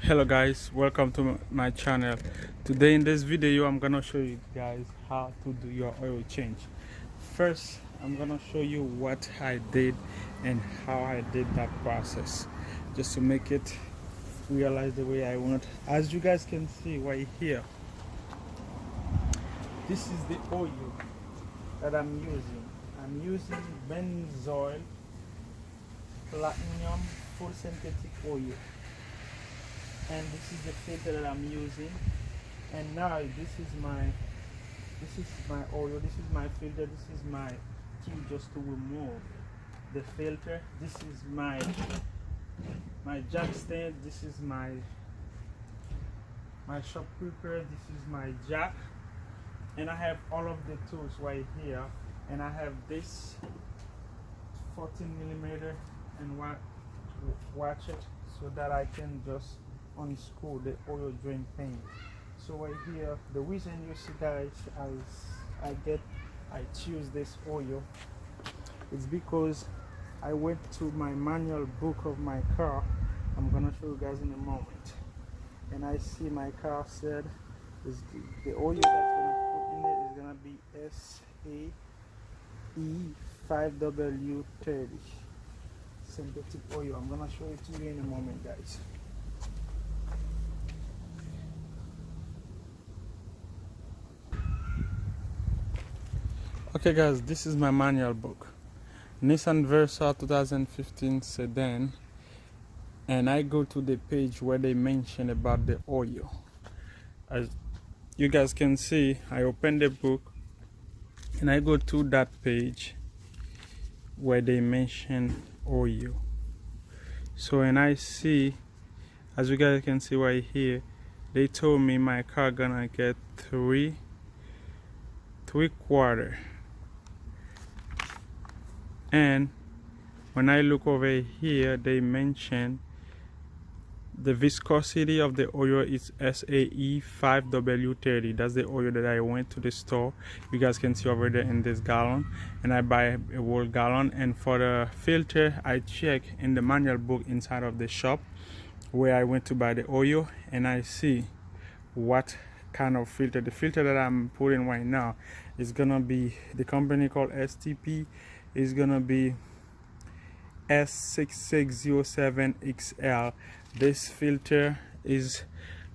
Hello guys, welcome to my channel. Today in this video I'm gonna show you guys how to do your oil change. First I'm gonna show you what I did and how I did that process, just to make it realize the way I want. As you guys can see right here, this is the oil that I'm using. I'm using benzoyl platinum full synthetic oil, and this is the filter that I'm using. And now this is my oil, this is my filter, this is my key just to remove the filter. This is my jack stand, this is my shop creeper, this is my jack, and I have all of the tools right here. And I have this 14mm and watch it so that I can just unscrew the oil drain pan. So right here, the reason you see guys I choose this oil, it's because I went to my manual book of my car. I'm gonna show you guys in a moment, and I see my car said is the oil that's gonna put in it is gonna be SAE5W30 synthetic oil. I'm gonna show it to you in a moment, guys. Okay guys, this is my manual book, Nissan Versa 2015 sedan, and I go to the page where they mention about the oil. As you guys can see, I open the book and I go to that page where they mention oil. So, and I see, as you guys can see right here, they told me my car gonna get three quarter. And when I look over here, they mention the viscosity of the oil is SAE5W30. That's the oil that I went to the store. You guys can see over there in this gallon, and I buy a whole gallon. And for the filter, I check in the manual book inside of the shop where I went to buy the oil, and I see what kind of filter. The filter that I'm putting right now is gonna be, the company called STP is gonna be S6607XL. This filter is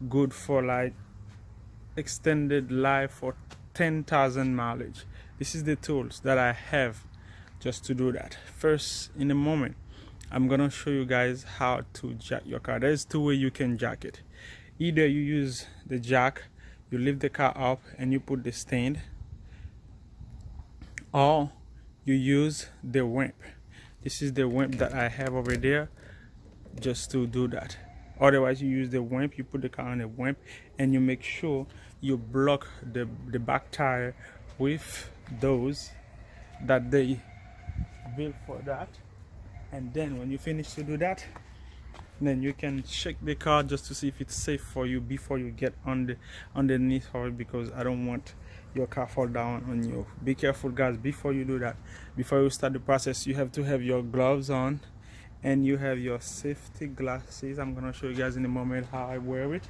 good for like extended life for 10,000 mileage. This is the tools that I have just to do that. First, in a moment, I'm gonna show you guys how to jack your car. There's two ways you can jack it. Either you use the jack, you lift the car up and you put the stand, or you use the ramp. This is the ramp that I have over there just to do that. Otherwise, you use the ramp, you put the car on the ramp, and you make sure you block the back tire with those that they built for that. And then when you finish to do that, then you can check the car just to see if it's safe for you before you get underneath of it, because I don't want your car fall down on you. Be careful guys, before you do that, before you start the process, you have to have your gloves on and you have your safety glasses. I'm gonna show you guys in a moment how I wear it.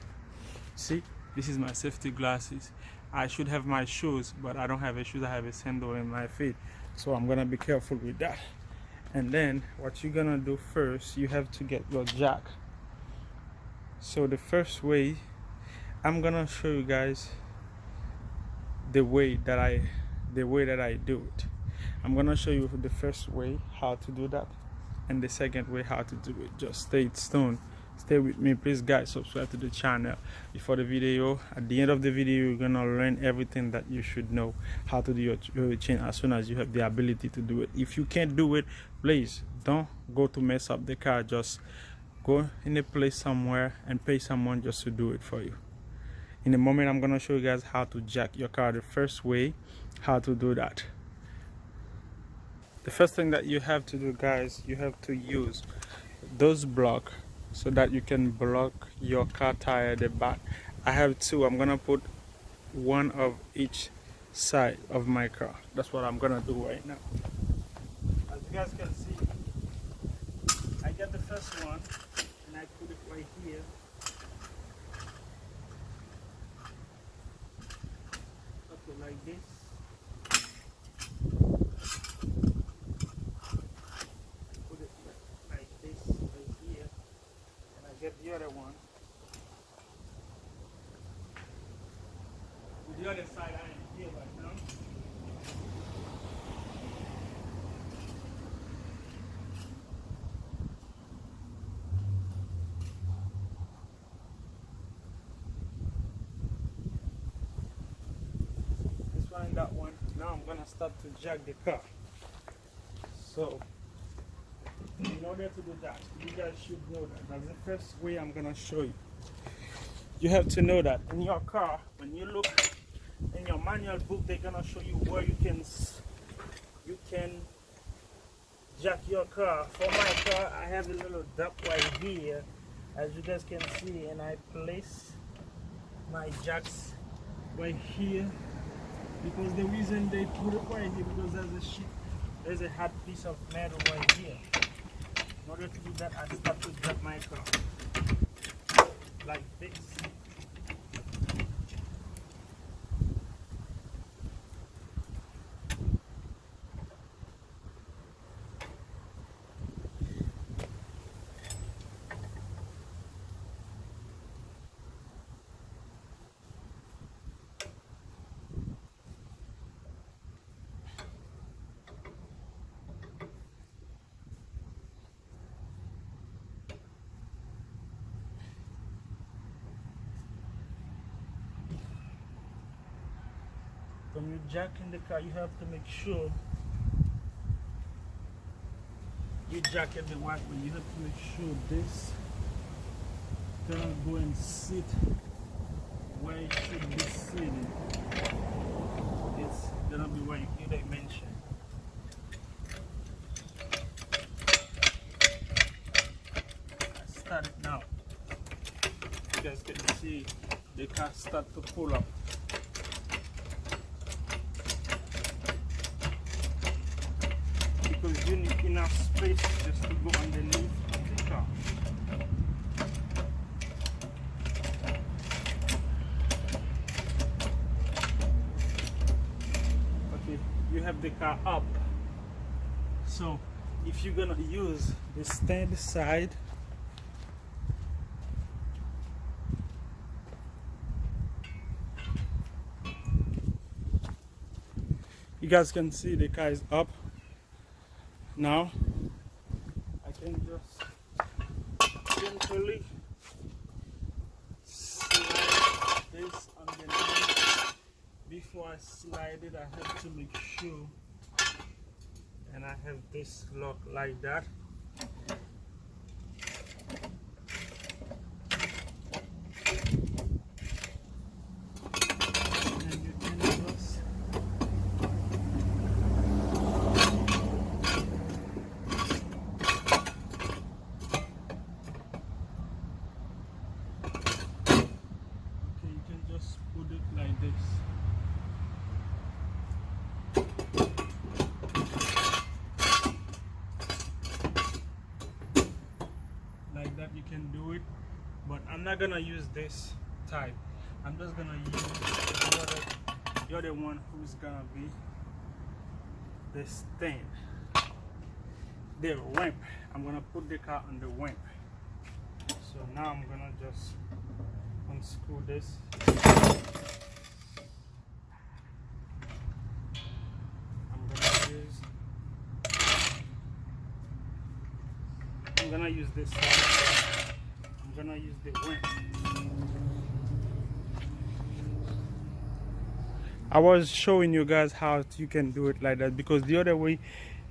See, this is my safety glasses. I should have my shoes, but I don't have a shoes, I have a sandal in my feet, so I'm gonna be careful with that. And then what you're gonna do first, you have to get your jack. So the first way, I'm gonna show you guys the way that I do it. I'm gonna show you the first way how to do that, and the second way how to do it. Just stay with me, please guys. Subscribe to the channel before the video. At the end of the video, you're gonna learn everything that you should know how to do your change as soon as you have the ability to do it. If you can't do it, please don't go to mess up the car. Just go in a place somewhere and pay someone just to do it for you. In a moment, I'm gonna show you guys how to jack your car. The first way how to do that. The first thing that you have to do guys, you have to use those blocks so that you can block your car tire, the back. I have two. I'm gonna put one of each side of my car. That's what I'm gonna do right now. As you guys can see, I get the first one and I put it right here, this. Put it like this right here, and I get the other one. With the other side, I am here right now. This one and that one. Now I'm gonna start to jack the car. So, in order to do that, you guys should know that. That's the first way I'm gonna show you. You have to know that in your car, when you look in your manual book, they're gonna show you where you can jack your car. For my car, I have a little duct right here, as you guys can see, and I place my jacks right here, because the reason they put it right here, because there's a hard piece of metal right here. In order to do that, I start to jack my car like this. When you jack in the car, you have to make sure you jack it the right way. You have to make sure this gonna go and sit where it should be sitting. It's gonna be where you dimension. I start it now. You guys can see the car start to pull up. Because you need enough space just to go underneath the car. Okay, you have the car up. So if you're gonna use the stand side, you guys can see the car is up. Now I can just gently slide this underneath. Before I slide it, I have to make sure, and I have this lock like that. And you can just put it like this. Like that you can do it, but I'm not gonna use this type. I'm just gonna use the other one, who's gonna be the stand, the ramp. I'm gonna put the car on the ramp. So now I'm gonna just unscrew this. I'm gonna use this side. I'm gonna use the ramp. I was showing you guys how you can do it like that, because the other way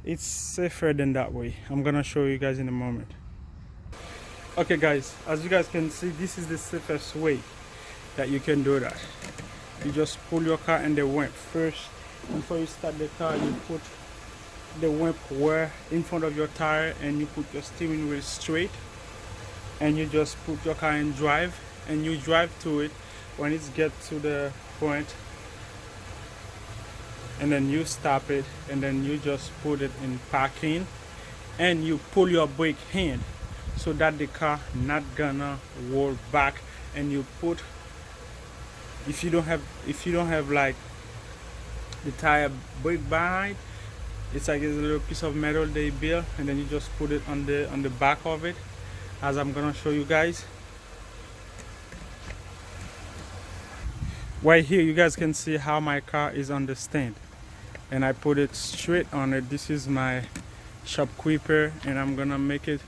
it's safer than that way. I'm gonna show you guys in a moment. Okay guys, as you guys can see, this is the safest way that you can do that. You just pull your car in the ramp. First, before you start the car, you put the ramp where in front of your tire, and you put your steering wheel straight, and you just put your car in drive, and you drive to it. When it gets to the point, and then you stop it, and then you just put it in parking, and you pull your brake hand so that the car not gonna roll back. And you put, if you don't have like the tire brake behind. It's like it's a little piece of metal they build, and then you just put it on the back of it, as I'm gonna show you guys. Right here, you guys can see how my car is on the stand, and I put it straight on it. This is my shop creeper, and I'm gonna make it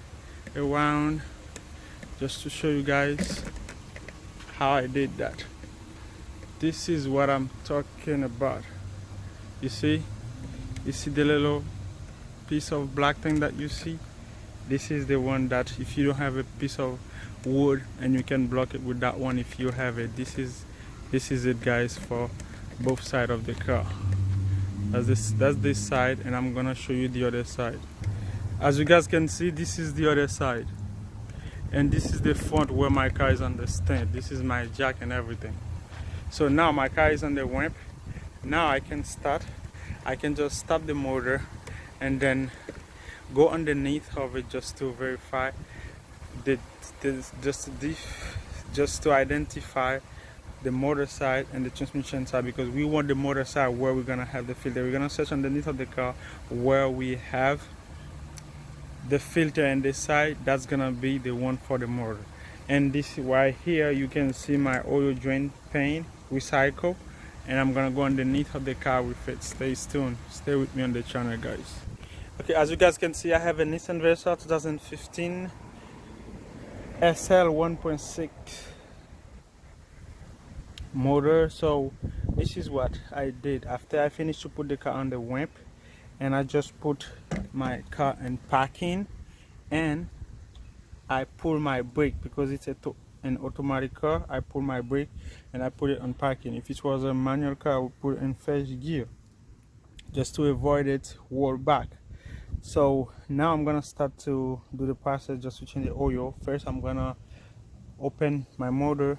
around just to show you guys how I did that. This is what I'm talking about. You see the little piece of black thing that you see? This is the one that if you don't have a piece of wood, and you can block it with that one if you have it. This is it, guys, for both sides of the car. That's this side, and I'm gonna show you the other side. As you guys can see, this is the other side, and this is the front where my car is on the stand. This is my jack and everything. So now my car is on the ramp. Now I can start. I can just stop the motor and then go underneath of it just to verify just to identify the motor side and the transmission side, because we want the motor side where we're gonna have the filter. We're gonna search underneath of the car where we have the filter, and this side, that's gonna be the one for the motor. And this right here, you can see my oil drain pan recycle, and I'm gonna go underneath of the car with it. Stay tuned, stay with me on the channel, guys. Okay, as you guys can see, I have a Nissan Versa 2015 SL 1.6 motor. So this is what I did after I finished to put the car on the ramp, and I just put my car in parking, and I pull my brake because it's an automatic car. I pull my brake and I put it on parking. If it was a manual car, I would put it in first gear just to avoid it roll back. So now I'm gonna start to do the process just to change the oil. First, I'm gonna open my motor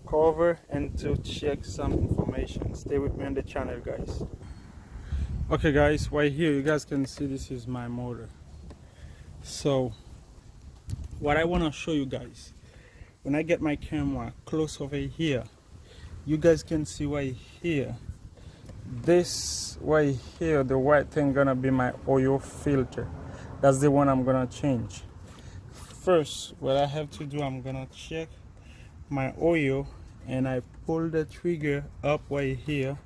cover and to check some information. Stay with me on the channel, guys. Okay, guys, right here you guys can see this is my motor. So what I want to show you guys, when I get my camera close over here, you guys can see right here, this right here, the white thing gonna be my oil filter. That's the one I'm gonna change. First, what I have to do, I'm gonna check my oil, and I pull the trigger up right here.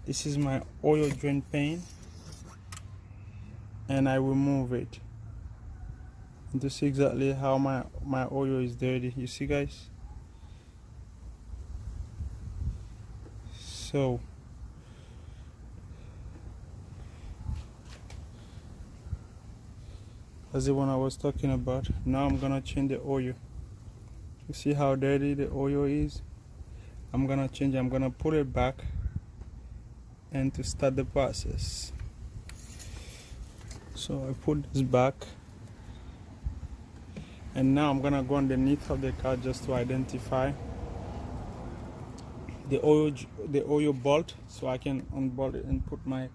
This is my oil drain pan, and I remove it to see exactly how my oil is dirty. You see, guys? So that's the one I was talking about. Now I'm gonna change the oil. You see how dirty the oil is? I'm gonna change it. I'm gonna put it back and to start the process. So I put this back, and now I'm gonna go underneath of the car just to identify the oil bolt, so I can unbolt it and put my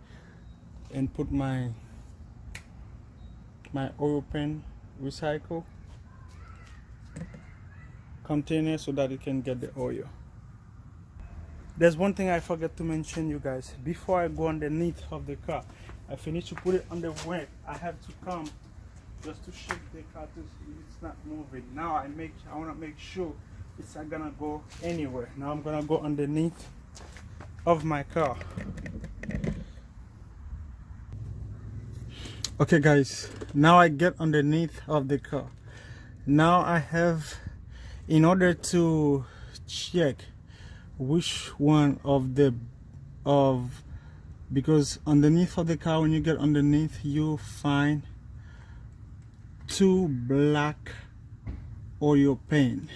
oil pan recycle container so that it can get the oil. There's one thing I forgot to mention, you guys. Before I go underneath of the car, I finish to put it on the ramp. I have to come just to shake the car to see it's not moving. Now I want to make sure it's not gonna go anywhere. Now I'm gonna go underneath of my car. Okay, guys, now I get underneath of the car. Now I have, in order to check which one because underneath of the car, when you get underneath, you find two black oil pan.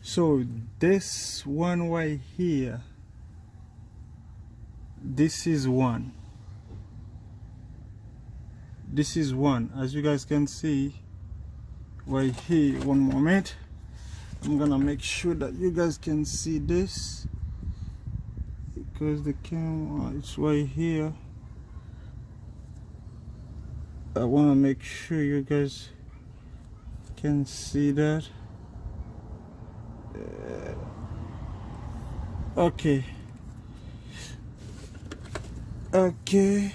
So this one right here, this is one, as you guys can see right here. One moment, I'm gonna make sure that you guys can see this, because the camera is right here. I want to make sure you guys can see that. Okay. Okay.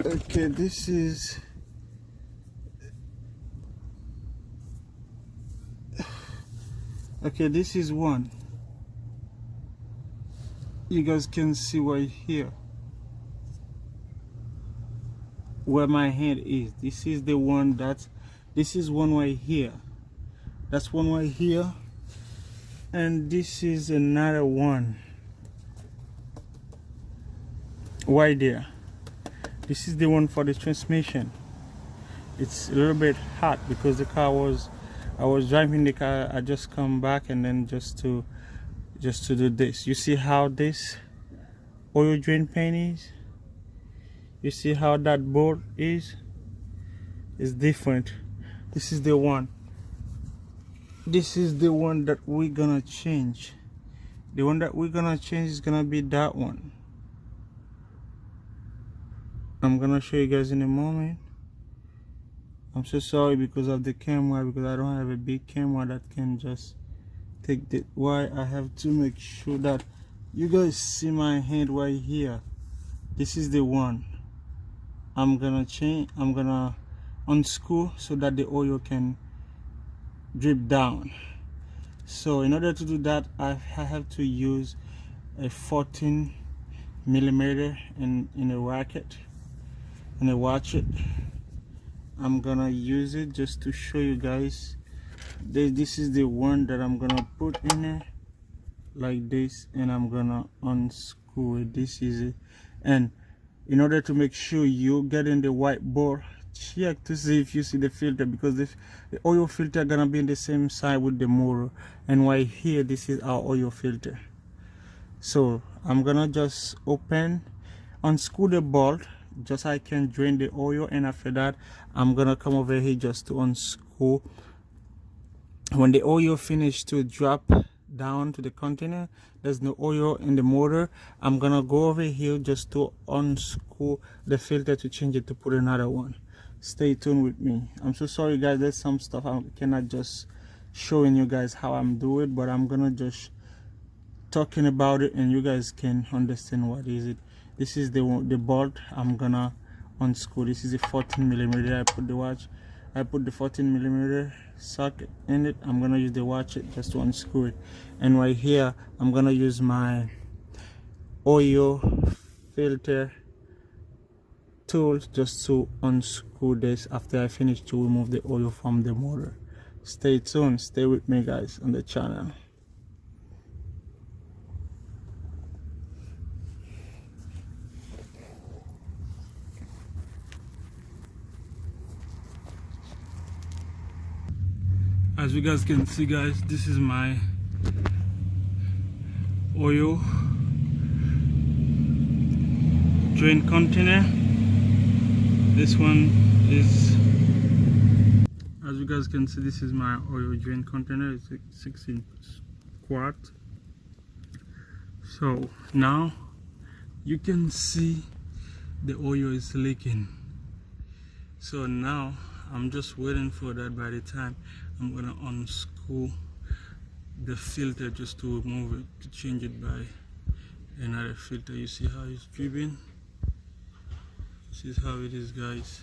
Okay, this is one. You guys can see right here where my hand is. This is the one this is one right here. That's one right here. And this is another one right there. This is the one for the transmission. It's a little bit hot because I was driving the car. I just come back and then just to do this. You see how this oil drain pan is? You see how that bolt is? It's different. This is the one. This is the one that we're gonna change. The one that we're gonna change is gonna be that one. I'm gonna show you guys in a moment. I'm so sorry because of the camera, because I don't have a big camera that can just take the why I have to make sure that you guys see my hand right here. This is the one. I'm gonna unscrew so that the oil can drip down. So in order to do that, I have to use a 14 millimeter in a ratchet and a ratchet. I'm gonna use it just to show you guys. This is the one that I'm gonna put in there like this, and I'm gonna unscrew it. This is it. And in order to make sure you get in the white bore, check to see if you see the filter, because the oil filter gonna be in the same side with the motor. And right here, this is our oil filter. So I'm gonna just unscrew the bolt just so I can drain the oil, and after that I'm gonna come over here just to unscrew. When the oil finish to drop down to the container, there's no oil in the motor, I'm gonna go over here just to unscrew the filter to change it to put another one. Stay tuned with me. I'm so sorry guys, there's some stuff I cannot just showing you guys how I'm doing it, but I'm gonna just talking about it and you guys can understand what is it. This is the bolt I'm gonna unscrew. This is a 14 millimeter. I put the 14 millimeter socket in it. I'm gonna use the ratchet just to unscrew it. And right here I'm gonna use my oil filter tool just to unscrew this after I finish to remove the oil from the motor. Stay tuned, stay with me guys on the channel. As you guys can see guys, this is my oil drain container. This one is, as you guys can see, this is my oil drain container. It's 16 quart. So now you can see the oil is leaking. So now I'm just waiting for that. By the time I'm gonna unscrew the filter just to remove it, to change it by another filter. You see how it's dripping? This is how it is guys.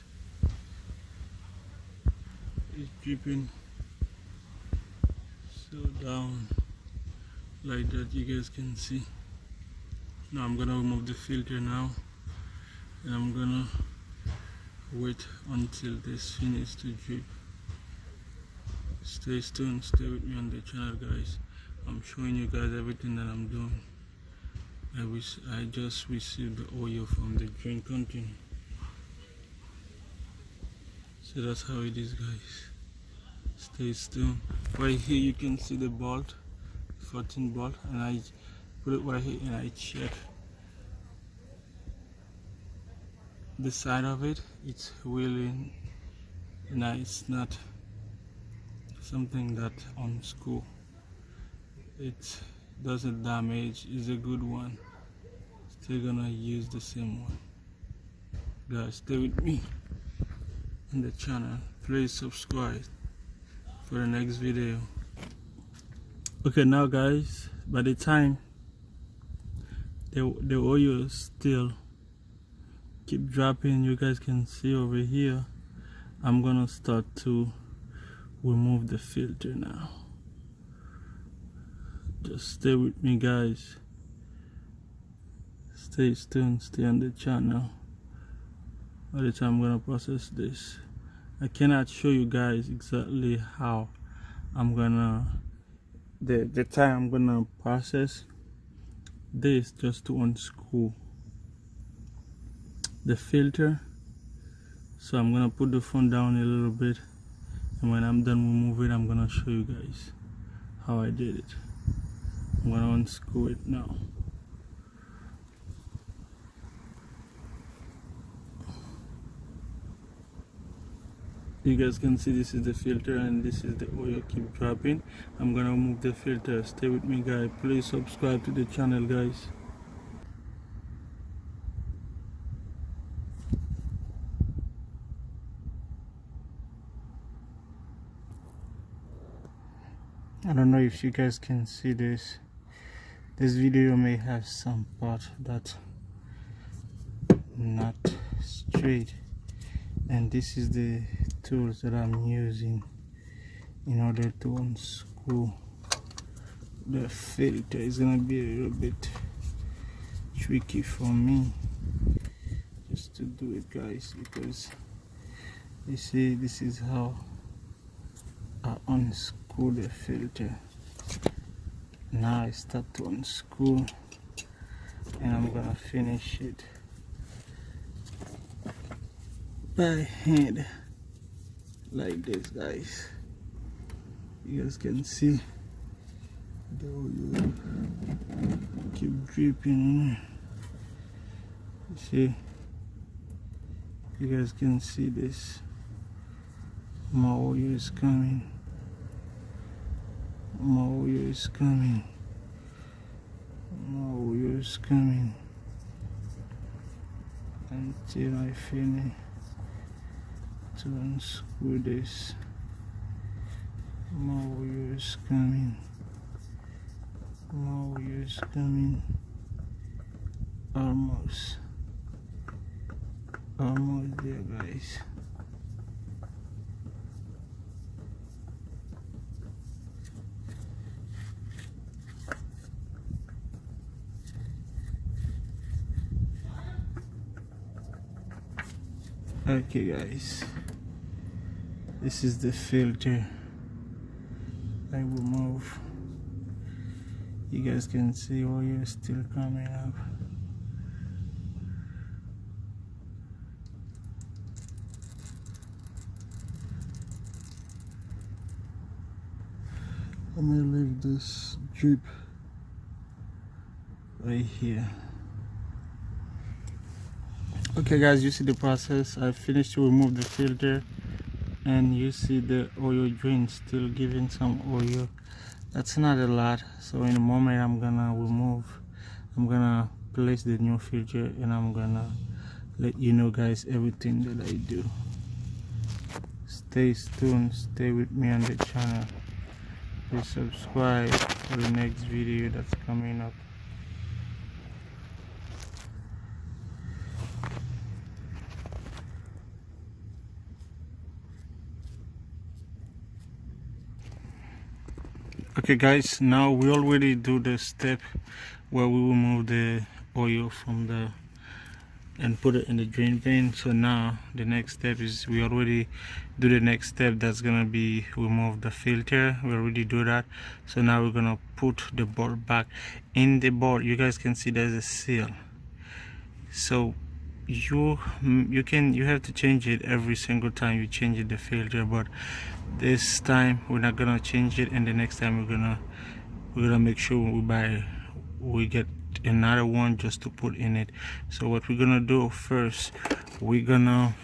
It's dripping so down like that, you guys can see. Now I'm gonna remove the filter now, and I'm gonna wait until this finishes to drip. Stay tuned, stay with me on the channel guys. I'm showing you guys everything that I'm doing. I just received the oil from the drain container. So that's how it is guys. Stay tuned. Right here you can see the bolt, 14 bolt, and I put it right here and I check the side of it. It's really nice, not something that unscrew. It doesn't damage, it's a good one. Still gonna use the same one. Guys, stay with me on the channel. Please subscribe for the next video. Okay, now guys, by the time the oil still keep dropping, you guys can see over here, I'm gonna start to remove the filter now. Just stay with me, guys. Stay tuned, stay on the channel. By the time I'm gonna process this, I cannot show you guys exactly how I'm gonna the time I'm gonna process this, just to unscrew the filter. So I'm gonna put the phone down a little bit, and when I'm done remove it, I'm gonna show you guys how I did it. I'm gonna unscrew it now. You guys can see this is the filter and this is the oil keep dropping. I'm gonna remove the filter. Stay with me, guys. Please subscribe to the channel, guys. I don't know if you guys can see this. This video may have some part that not straight, and this is the tools that I'm using in order to unscrew the filter. It's gonna be a little bit tricky for me just to do it, guys, because you see this is how I unscrew the filter. Now I start to unscrew, and I'm gonna finish it by hand like this, guys. You guys can see the oil keep dripping. You see, you guys can see this. More oil is coming. More oil is coming. More oil is coming until I finish to unscrew this. More oil is coming. More oil is coming. Almost there, guys. Okay, guys, this is the filter I remove. You guys can see oil is still coming up. I'm gonna leave this drip right here. Okay, guys, you see the process. I finished to remove the filter, and you see the oil drain still giving some oil. That's not a lot, so in a moment I'm gonna place the new filter, and I'm gonna let you know, guys, everything that I do. Stay tuned, stay with me on the channel. Please subscribe for the next video that's coming up. Okay, guys, now we already do the step where we remove the oil from the and put it in the drain pan. So now the next step is we already do the next step, that's gonna be remove the filter. We already do that. So now we're gonna put the ball back in the ball. You guys can see there's a seal, so you have to change it every single time you change the filter, but this time we're not gonna change it, and the next time we're gonna make sure we get another one just to put in it. So what we're gonna do first, we're gonna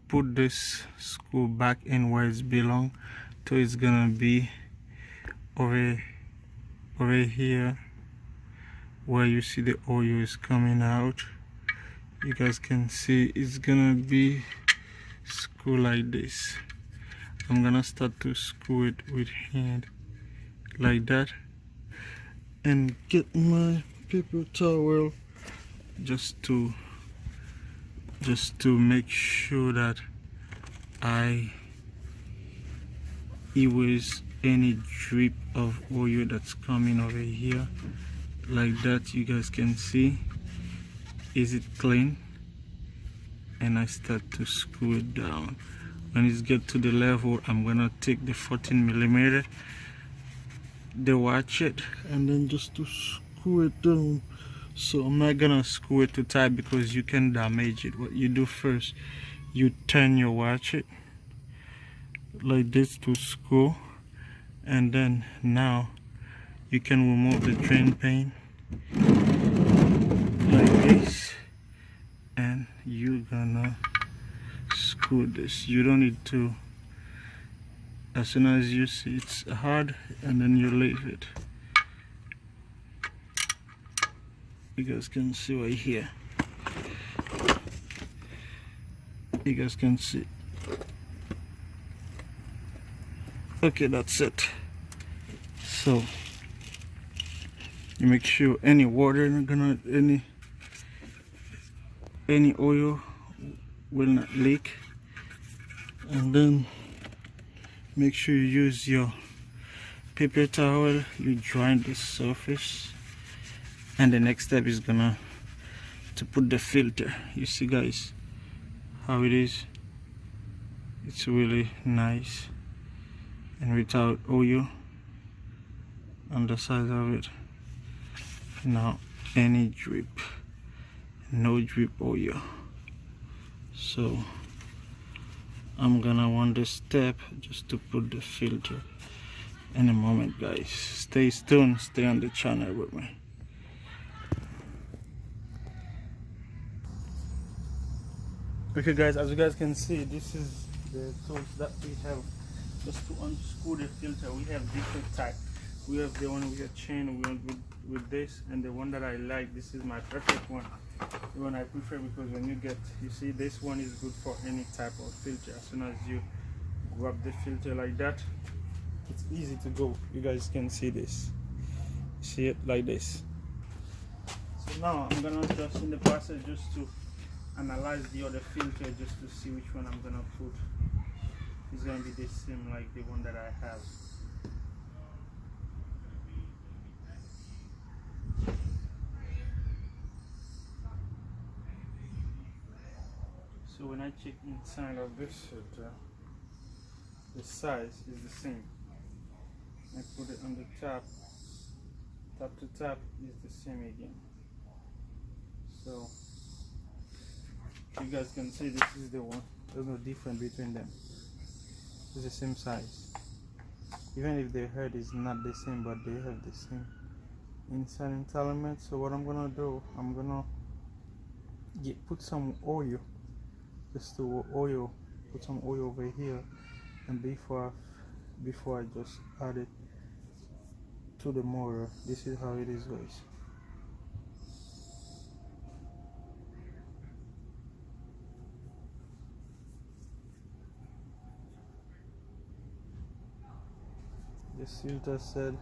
put this screw back in where it's belong. So it's gonna be over here where you see the oil is coming out. You guys can see it's gonna be screw like this. I'm gonna start to screw it with hand. like that, and get my paper towel just to make sure that I erase any drip of oil that's coming over here, like that. You guys can see, is it clean? And I start to screw it down. When it gets to the level, I'm gonna take the 14mm, the ratchet, and then just to screw it down. So I'm not gonna screw it too tight because you can damage it. What you do first, you turn your ratchet like this to screw, and then now you can remove the drain pan like this, and you're gonna screw this. You don't need to, as soon as you see it's hard, and then you leave it. You guys can see right here, you guys can see. Okay, that's it. So you make sure any water not gonna, any oil will not leak, and then make sure you use your paper towel, you dry the surface, and the next step is to put the filter. You see guys how it is, it's really nice and without oil on the side of it. Now any drip, no drip oil. So I'm gonna want this step just to put the filter in a moment, guys. Stay tuned, stay on the channel with me. Okay guys, as you guys can see, this is the tools that we have just to unscrew the filter. We have different type. We have the one with a chain, we went with this, and the one that I like, this is my perfect one, the one I prefer, because when you get, you see, this one is good for any type of filter. As soon as you grab the filter like that, it's easy to go. You guys can see this, see it like this. So now I'm gonna just in the process just to analyze the other filter, just to see which one I'm gonna put. It's gonna be the same like the one that I have. So when I check inside of this filter, the size is the same. I put it on the top to top is the same again. So you guys can see this is the one. There's no difference between them. It's the same size. Even if the head is not the same, but they have the same inside element. So what I'm gonna do, I'm gonna put some oil, just to put some oil over here, and before I just add it to the motor. This is how it is, guys. This filter said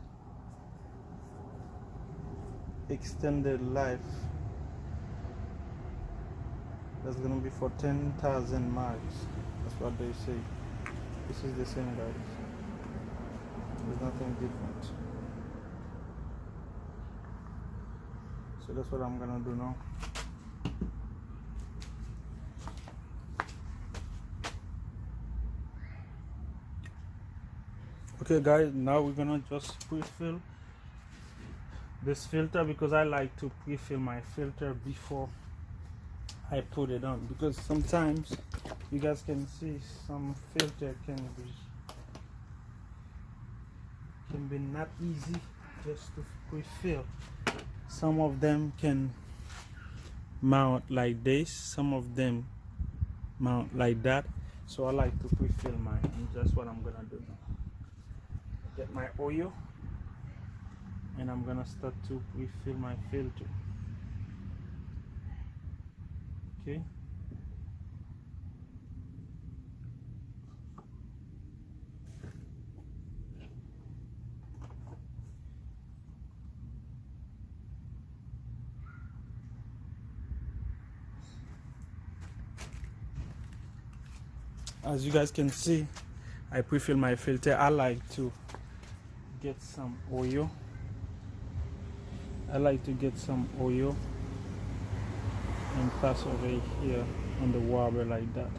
extended life. That's gonna be for 10,000 miles. That's what they say. This is the same, guys. There's nothing different. So that's what I'm gonna do now. Okay guys, now we're gonna just pre-fill this filter, because I like to pre-fill my filter before I put it on, because sometimes you guys can see some filter can be not easy just to pre-fill. Some of them can mount like this, some of them mount like that. So I like to pre-fill mine, and that's what I'm gonna do now. Get my oil, and I'm gonna start to refill my filter. Okay. As you guys can see, I pre-fill my filter. I like to get some oil. And pass over here on the wobber like that.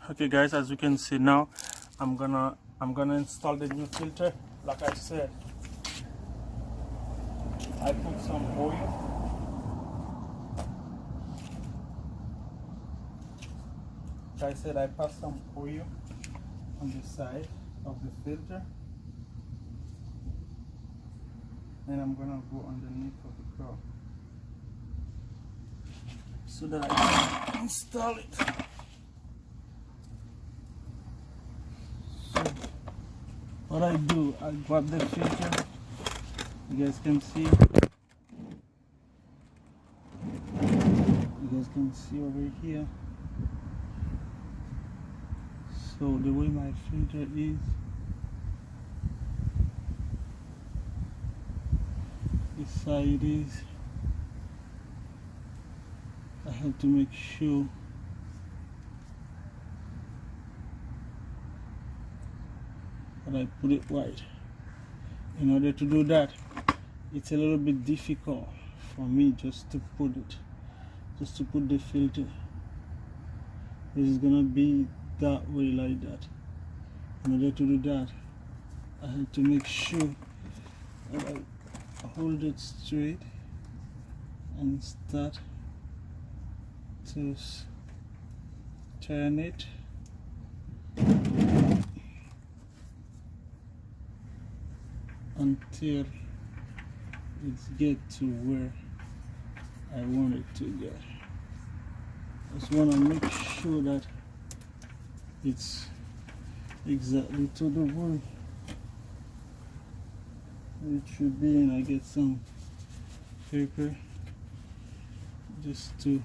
Okay guys, as you can see now, I'm gonna install the new filter. Like I said, I put some oil. Like I said, I pass some oil on the side of the filter, and I'm gonna go underneath of the car so that I can install it. What I do, I grab the filter. You guys can see. Over here. So the way my filter is, this side is, I have to make sure that I put it right. In order to do that, it's a little bit difficult for me just to put the filter. This is gonna be that way, like that. In order to do that, I have to make sure that I hold it straight and start to turn it. Until it gets to where I want it to get. Just want to make sure that it's exactly to the way it should be, and I get some paper just to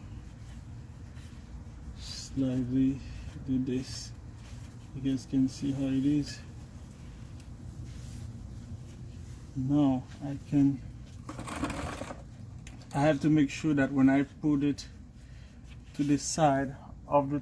slightly do this. You guys can see how it is. Now I have to make sure that when I put it to the side of the